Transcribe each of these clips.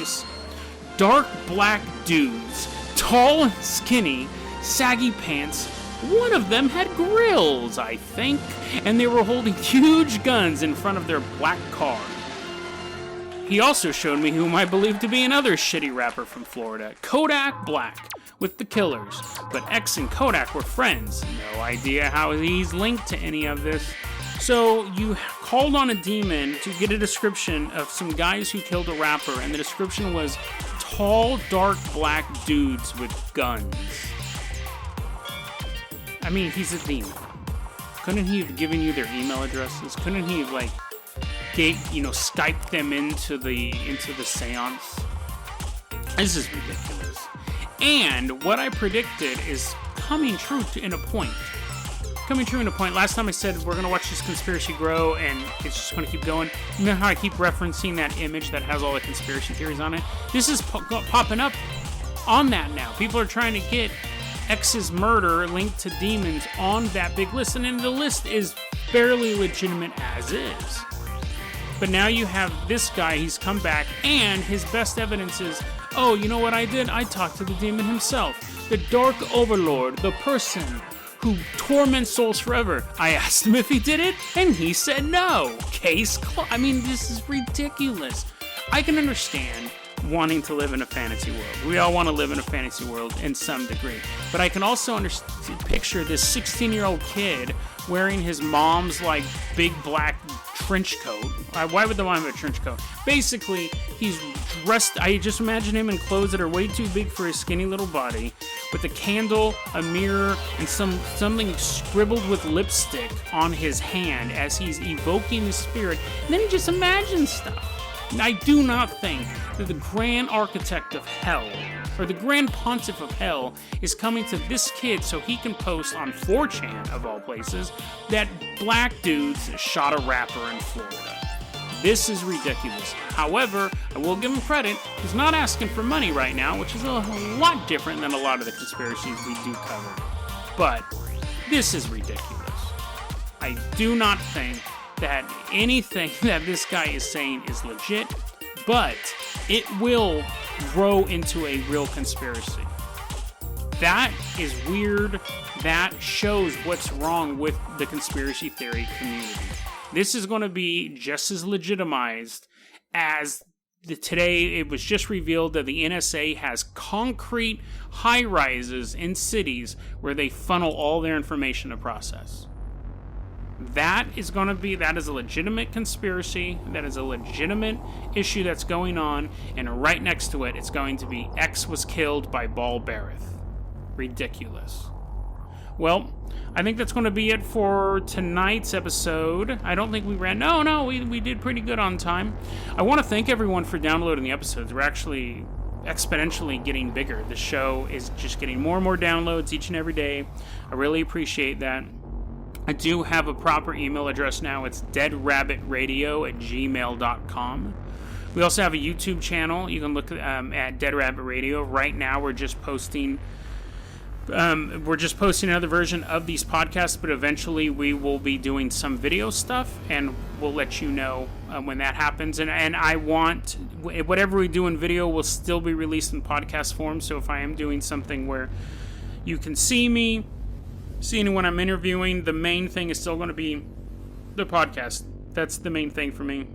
this. Dark black dudes, tall and skinny, saggy pants. One of them had grills, I think, and they were holding huge guns in front of their black car. He also showed me whom I believe to be another shitty rapper from Florida, Kodak Black, with the Killers. But X and Kodak were friends. No idea how he's linked to any of this. So you called on a demon to get a description of some guys who killed a rapper, and the description was tall, dark, black dudes with guns. I mean, he's a demon. Couldn't he have given you their email addresses? Couldn't he have, Skyped them into the seance? This is ridiculous. And what I predicted is coming true in a point. Last time I said we're going to watch this conspiracy grow and it's just going to keep going. You know how I keep referencing that image that has all the conspiracy theories on it? This is popping up on that now. People are trying to get X's murder linked to demons on that big list, and then the list is fairly legitimate as is. But now you have this guy, he's come back, and his best evidence is, oh, you know what I did? I talked to the demon himself. The Dark Overlord, the person who torments souls forever. I asked him if he did it, and he said no. Case closed. I mean, this is ridiculous. I can understand wanting to live in a fantasy world. We all want to live in a fantasy world in some degree. But I can also picture this 16-year-old kid wearing his mom's, big black trench coat. Why would the mom have a trench coat? Basically, he's dressed, I just imagine him in clothes that are way too big for his skinny little body, with a candle, a mirror, and something scribbled with lipstick on his hand as he's evoking the spirit. And then he just imagines stuff. And I do not think that the grand architect of hell, or the grand pontiff of hell, is coming to this kid so he can post on 4chan, of all places, that black dudes shot a rapper in Florida. This is ridiculous. However, I will give him credit. He's not asking for money right now, which is a lot different than a lot of the conspiracies we do cover. But this is ridiculous. I do not think that anything that this guy is saying is legit, but it will grow into a real conspiracy. That is weird. That shows what's wrong with the conspiracy theory community. This is going to be just as legitimized as today it was just revealed that the NSA has concrete high-rises in cities where they funnel all their information to process. That is a legitimate conspiracy. That is a legitimate issue that's going on. And right next to it, it's going to be X was killed by Baal Berith. Ridiculous. Well, I think that's going to be it for tonight's episode. I don't think we ran... No, we did pretty good on time. I want to thank everyone for downloading the episodes. We're actually exponentially getting bigger. The show is just getting more and more downloads each and every day. I really appreciate that. I do have a proper email address now. It's deadrabbitradio@gmail.com. We also have a YouTube channel. You can look at Dead Rabbit Radio. Right now, we're just posting another version of these podcasts, but eventually we will be doing some video stuff, and we'll let you know when that happens. And I want whatever we do in video will still be released in podcast form. So if I am doing something where you can see me, seeing when I'm interviewing, the main thing is still going to be the podcast. That's the main thing for me.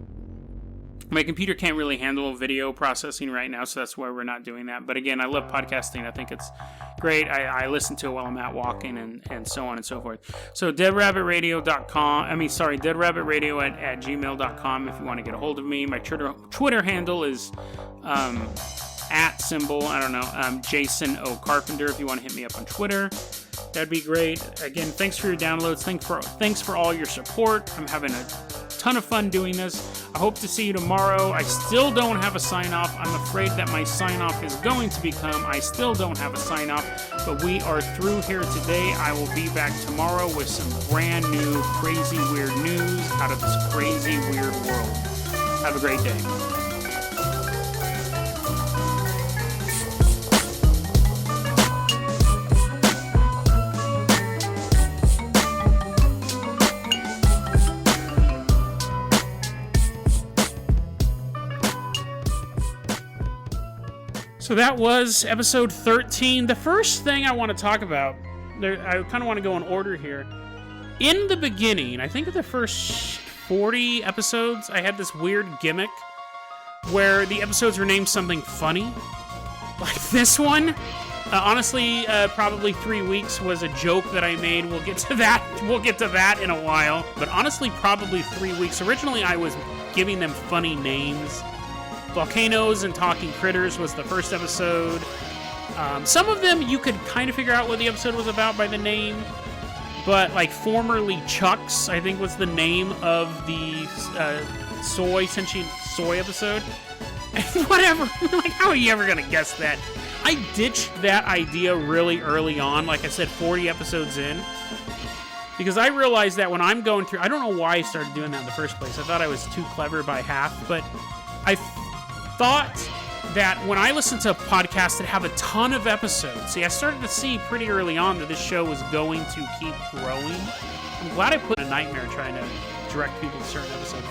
My computer can't really handle video processing right now, so that's why we're not doing that. But again, I love podcasting. I think it's great. I listen to it while I'm out walking and so on and so forth. So deadrabbitradio at gmail.com if you want to get a hold of me. My Twitter handle is Jason O. Carpenter if you want to hit me up on Twitter. That'd be great. Again, thanks for your downloads. Thanks for all your support. I'm having a ton of fun doing this. I hope to see you tomorrow. I still don't have a sign-off. I'm afraid that my sign-off is going to become I still don't have a sign-off, but we are through here today. I will be back tomorrow with some brand new crazy weird news out of this crazy weird world. Have a great day. So that was episode 13. The first thing I want to talk about, I kind of want to go in order here. In the beginning, I think of the first 40 episodes, I had this weird gimmick where the episodes were named something funny. Like this one. Honestly, probably 3 weeks was a joke that I made. We'll get to that. We'll get to that in a while. But honestly, probably 3 weeks. Originally, I was giving them funny names. Volcanoes and Talking Critters was the first episode. Some of them you could kind of figure out what the episode was about by the name. But like Formerly Chucks, I think was the name of the sentient soy episode. Whatever. Like, how are you ever going to guess that? I ditched that idea really early on, like I said, 40 episodes in. Because I realized that when I'm going through... I don't know why I started doing that in the first place. I thought I was too clever by half. But I thought that when I listen to podcasts that have a ton of episodes... See, I started to see pretty early on that this show was going to keep growing. I'm glad I put a nightmare trying to direct people to certain episodes.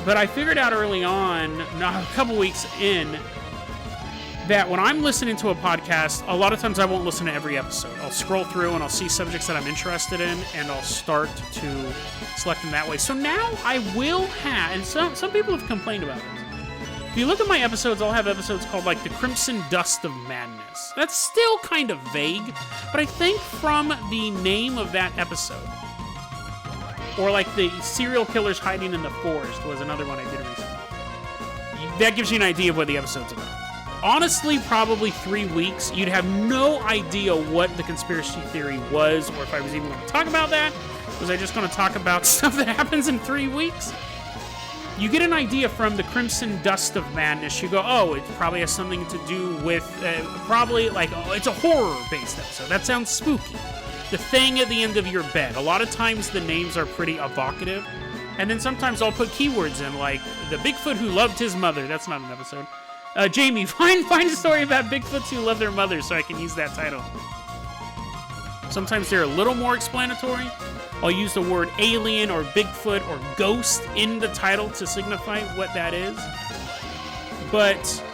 But I figured out early on, a couple weeks in... that when I'm listening to a podcast, a lot of times I won't listen to every episode. I'll scroll through and I'll see subjects that I'm interested in, and I'll start to select them that way. So now I will have, and some people have complained about this. If you look at my episodes, I'll have episodes called like The Crimson Dust of Madness. That's still kind of vague, but I think from the name of that episode, or like The Serial Killers Hiding in the Forest was another one I did recently. That gives you an idea of what the episode's about. Honestly, probably 3 weeks, you'd have no idea what the conspiracy theory was, or if I was even going to talk about that. Was I just going to talk about stuff that happens in 3 weeks? You get an idea from The Crimson Dust of Madness. You go, oh, it probably has something to do with, probably like, oh, it's a horror-based episode. That sounds spooky. The Thing at the End of Your Bed. A lot of times the names are pretty evocative. And then sometimes I'll put keywords in, like The Bigfoot Who Loved His Mother. That's not an episode. Jamie, find a story about Bigfoots who love their mothers so I can use that title. Sometimes they're a little more explanatory. I'll use the word alien or Bigfoot or ghost in the title to signify what that is. But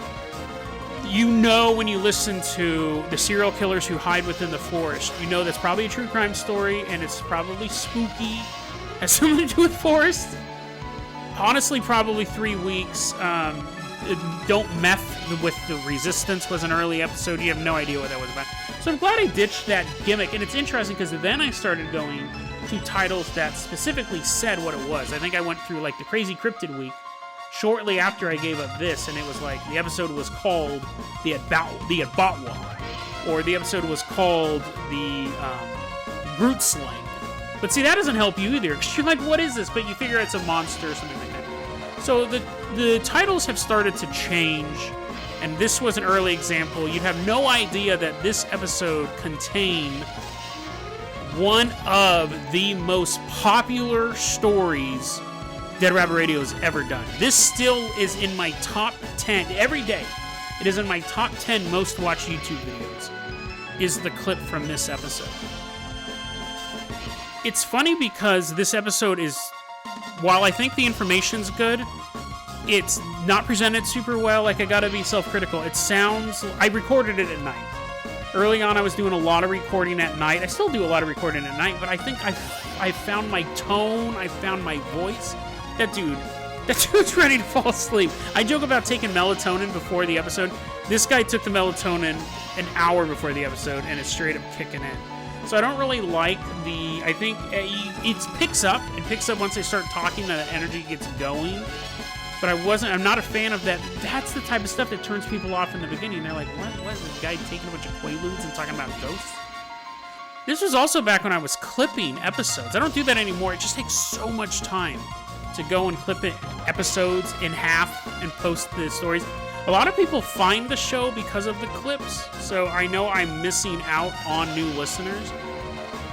you know when you listen to The Serial Killers Who Hide Within the Forest, you know that's probably a true crime story and it's probably spooky. Has something to do with forests. Honestly, probably 3 weeks. Don't Meth with the Resistance was an early episode. You have no idea what that was about. So I'm glad I ditched that gimmick. And it's interesting because then I started going to titles that specifically said what it was. I think I went through like the Crazy Cryptid Week shortly after I gave up this, and it was like the episode was called the Atbatwa, or the episode was called the Brute Slang. But see, that doesn't help you either, because you're like, what is this? But you figure it's a monster or something like that. So the titles have started to change, and this was an early example. You'd have no idea that this episode contained one of the most popular stories Dead Rabbit Radio has ever done. This still is in my top 10 every day. It is in my top 10 most watched YouTube videos, is the clip from this episode. It's funny because this episode is, while I think the information's good, it's not presented super well. Like, I gotta be self-critical. It sounds... I recorded it at night. Early on, I was doing a lot of recording at night. I still do a lot of recording at night, but I think I found my tone. I found my voice. That dude's ready to fall asleep. I joke about taking melatonin before the episode. This guy took the melatonin an hour before the episode, and it's straight up kicking in. So I don't really like the... I think it picks up. It picks up once they start talking, the energy gets going. But I'm not a fan of that. That's the type of stuff that turns people off in the beginning. They're like, what is this guy taking a bunch of Quaaludes and talking about ghosts? This was also back when I was clipping episodes. I don't do that anymore. It just takes so much time to go and clip episodes in half and post the stories. A lot of people find the show because of the clips, so I know I'm missing out on new listeners,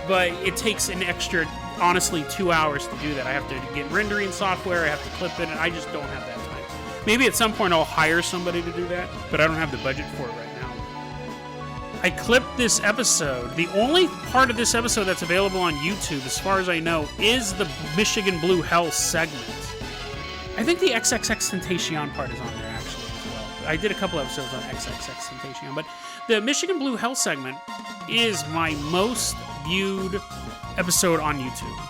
but it takes an extra, honestly, 2 hours to do that. I have to get rendering software, I have to clip it, and I just don't have that time. Maybe at some point I'll hire somebody to do that, but I don't have the budget for it right now. I clipped this episode. The only part of this episode that's available on YouTube, as far as I know, is the Michigan Blue Hell segment. I think the XXXTentacion part is on there, actually, as well. I did a couple episodes on XXXTentacion, but the Michigan Blue Hell segment is my most viewed episode on YouTube.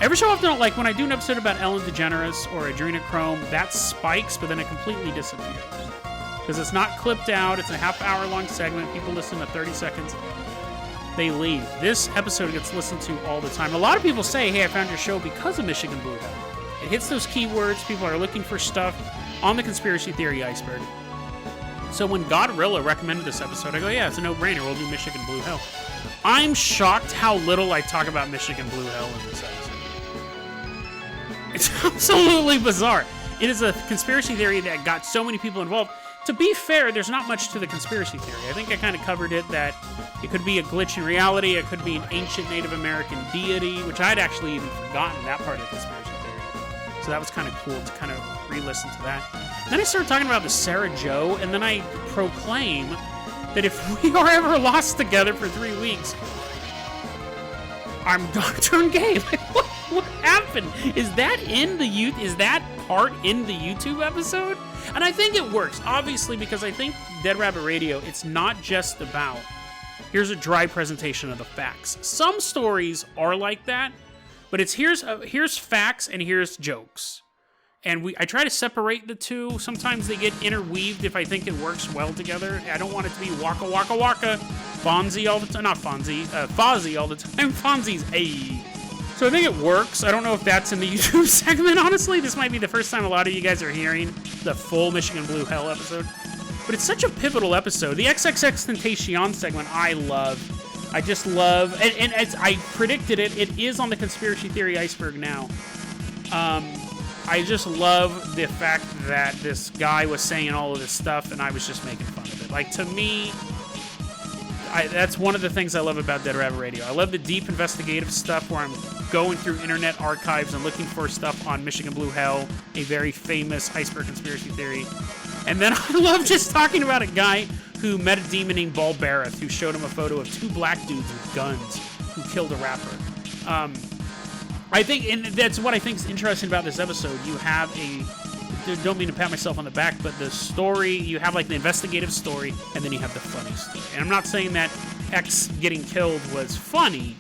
Every so often, like when I do an episode about Ellen DeGeneres or Adrenochrome, that spikes, but then it completely disappears. Because it's not clipped out, it's a half-hour-long segment, people listen to 30 seconds, they leave. This episode gets listened to all the time. A lot of people say, hey, I found your show because of Michigan Blue Hell. It hits those keywords, people are looking for stuff on the conspiracy theory iceberg. So when Godrilla recommended this episode, I go, yeah, it's a no-brainer, we'll do Michigan Blue Hell. I'm shocked how little I talk about Michigan Blue Hell in this episode. It's absolutely bizarre. It is a conspiracy theory that got so many people involved. To be fair, there's not much to the conspiracy theory. I think I kind of covered it, that it could be a glitch in reality, it could be an ancient Native American deity, which I'd actually even forgotten that part of the conspiracy theory. So that was kind of cool to kind of re-listen to that. Then I started talking about the Sarah Joe, and then I proclaim that if we are ever lost together for 3 weeks, I'm gonna turn gay. Like, what happened? Is that in the Is that part in the YouTube episode? And I think it works, obviously, because I think Dead Rabbit Radio, it's not just about, here's a dry presentation of the facts. Some stories are like that, but it's here's facts and here's jokes. And I try to separate the two. Sometimes they get interweaved if I think it works well together. I don't want it to be waka waka waka, Fonzie all the time. Not Fonzie, Fozzie all the time. Fonzie's a. So I think it works. I don't know if that's in the YouTube segment, honestly. This might be the first time a lot of you guys are hearing the full Michigan Blue Hell episode. But it's such a pivotal episode. The XXXTentacion segment, I love. I just love, and as I predicted it is on the conspiracy theory iceberg now. I just love the fact that this guy was saying all of this stuff, and I was just making fun of it. Like, to me, that's one of the things I love about Dead Rabbit Radio. I love the deep investigative stuff where I'm going through internet archives and looking for stuff on Michigan Blue Hell, a very famous iceberg conspiracy theory. And then I love just talking about a guy who met a demon named Balbareth, who showed him a photo of 2 black dudes with guns who killed a rapper. I think, and that's what I think is interesting about this episode. You have don't mean to pat myself on the back, but the story, you have like the investigative story, and then you have the funny story. And I'm not saying that X getting killed was funny,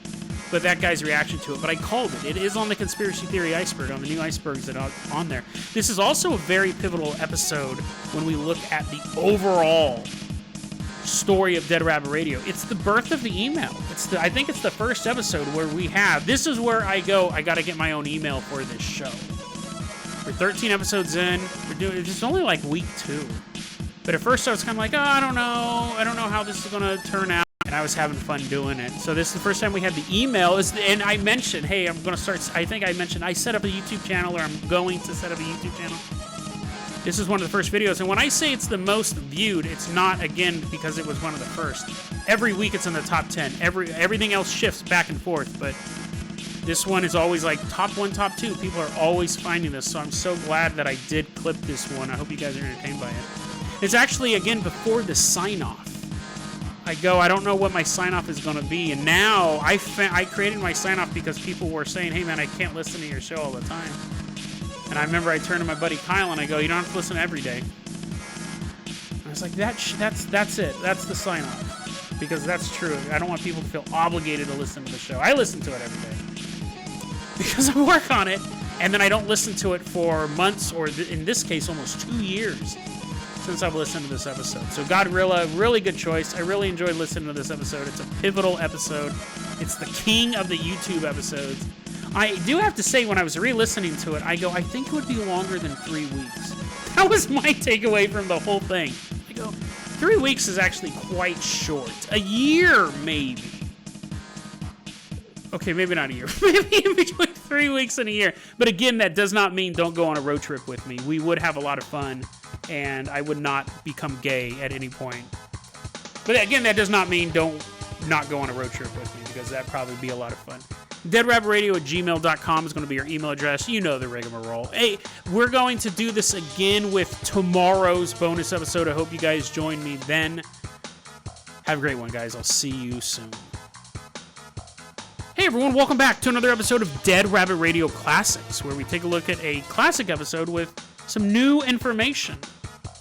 but that guy's reaction to it. But I called it. It is on the conspiracy theory iceberg, on the new icebergs that are on there. This is also a very pivotal episode when we look at the overall story of Dead Rabbit Radio. It's the birth of the email. I think it's the first episode where we have, this is where I go, I gotta get my own email for this show. We're 13 episodes in, it's only like week 2. But at first I was kind of like, oh, I don't know how this is gonna turn out. And I was having fun doing it. So this is the first time we had the email, and I mentioned, hey, I'm gonna start, I think I mentioned, I set up a YouTube channel, or I'm going to set up a YouTube channel. This is one of the first videos, and when I say it's the most viewed, it's not, again, because it was one of the first. Every week it's in the top 10. Everything else shifts back and forth, but this one is always like top 1, top 2. People are always finding this, so I'm so glad that I did clip this one. I hope you guys are entertained by it. It's actually, again, before the sign-off. I don't know what my sign-off is going to be, and now I created my sign-off because people were saying, hey, man, I can't listen to your show all the time. And I remember I turned to my buddy Kyle and I go, you don't have to listen every day. And I was like, that's it. That's the sign off. Because that's true. I don't want people to feel obligated to listen to the show. I listen to it every day. Because I work on it. And then I don't listen to it for months, or in this case, almost 2 years since I've listened to this episode. So Godrilla, really good choice. I really enjoyed listening to this episode. It's a pivotal episode. It's the king of the YouTube episodes. I do have to say, when I was re-listening to it, I go, I think it would be longer than 3 weeks. That was my takeaway from the whole thing. I go, 3 weeks is actually quite short. A year, maybe. Okay, maybe not a year. Maybe in between 3 weeks and a year. But again, that does not mean don't go on a road trip with me. We would have a lot of fun, and I would not become gay at any point. But again, that does not mean don't not go on a road trip with me, because that'd probably be a lot of fun. DeadRabbitRadio@gmail.com is going to be your email address. You know the rigmarole. Hey, we're going to do this again with tomorrow's bonus episode. I hope you guys join me then. Have a great one, guys. I'll see you soon. Hey, everyone. Welcome back to another episode of Dead Rabbit Radio Classics, where we take a look at a classic episode with some new information.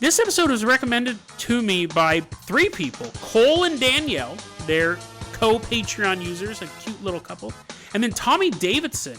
This episode was recommended to me by 3 people. Cole and Danielle, they're co-Patreon users, a cute little couple. And then Tommy Davidson.